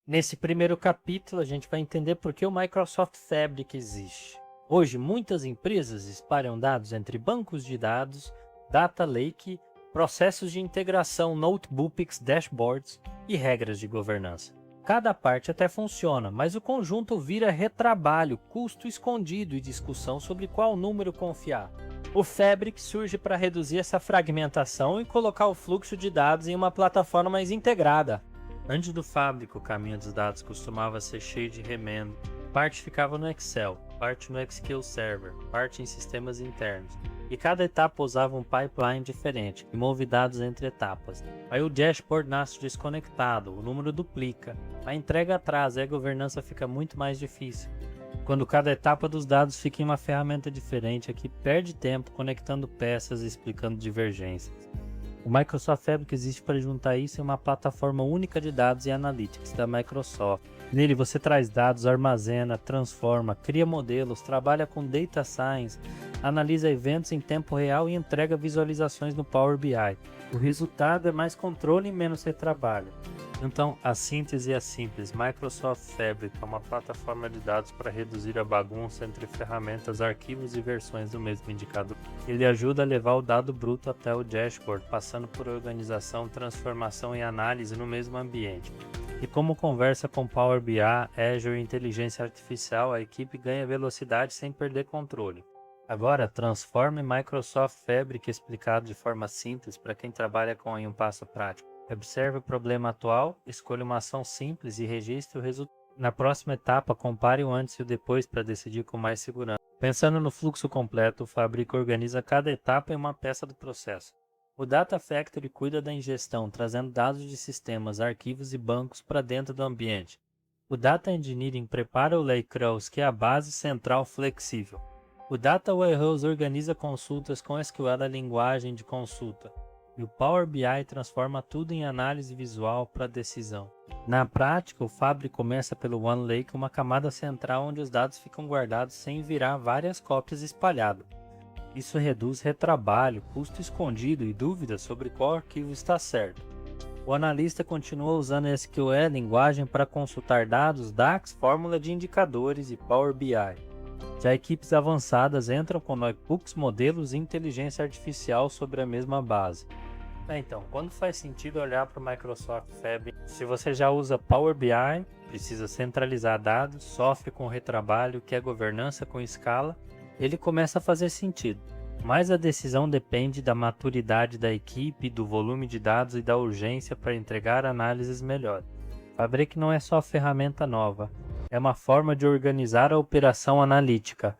Nesse primeiro capítulo, a gente vai entender por que o Microsoft Fabric existe. Hoje, muitas empresas espalham dados entre bancos de dados, data lake, processos de integração, notebooks, dashboards e regras de governança. Cada parte até funciona, mas o conjunto vira retrabalho, custo escondido e discussão sobre qual número confiar. O Fabric surge para reduzir essa fragmentação e colocar o fluxo de dados em uma plataforma mais integrada. Antes do Fabric, o caminho dos dados costumava ser cheio de remendo. Parte ficava no Excel, parte no SQL Server, parte em sistemas internos. E cada etapa usava um pipeline diferente, que move dados entre etapas. Aí o dashboard nasce desconectado, o número duplica, a entrega atrasa e a governança fica muito mais difícil. Quando cada etapa dos dados fica em uma ferramenta diferente, aqui perde tempo conectando peças e explicando divergências. O Microsoft Fabric existe para juntar isso em uma plataforma única de dados e analytics da Microsoft. Nele você traz dados, armazena, transforma, cria modelos, trabalha com data science, analisa eventos em tempo real e entrega visualizações no Power BI. O resultado é mais controle e menos retrabalho. Então, a síntese é simples. Microsoft Fabric é uma plataforma de dados para reduzir a bagunça entre ferramentas, arquivos e versões do mesmo indicador. Ele ajuda a levar o dado bruto até o dashboard, passando por organização, transformação e análise no mesmo ambiente. E como conversa com Power BI, Azure e inteligência artificial, a equipe ganha velocidade sem perder controle. Agora, transforme Microsoft Fabric explicado de forma simples para quem trabalha com em um passo prático. Observe o problema atual, escolha uma ação simples e registre o resultado. Na próxima etapa, compare o antes e o depois para decidir com mais segurança. Pensando no fluxo completo, o Fabric organiza cada etapa em uma peça do processo. O Data Factory cuida da ingestão, trazendo dados de sistemas, arquivos e bancos para dentro do ambiente. O Data Engineering prepara o Lakehouse, que é a base central flexível. O Data Warehouse organiza consultas com SQL, a linguagem de consulta. E o Power BI transforma tudo em análise visual para decisão. Na prática, o Fabric começa pelo OneLake, uma camada central onde os dados ficam guardados sem virar várias cópias espalhadas. Isso reduz retrabalho, custo escondido e dúvidas sobre qual arquivo está certo. O analista continua usando SQL, linguagem para consultar dados, DAX, fórmula de indicadores e Power BI. Já equipes avançadas entram com notebooks, modelos e inteligência artificial sobre a mesma base. Então, quando faz sentido olhar para o Microsoft Fabric? Se você já usa Power BI, precisa centralizar dados, sofre com retrabalho, quer governança com escala, ele começa a fazer sentido. Mas a decisão depende da maturidade da equipe, do volume de dados e da urgência para entregar análises melhores. Fabric não é só ferramenta nova, é uma forma de organizar a operação analítica.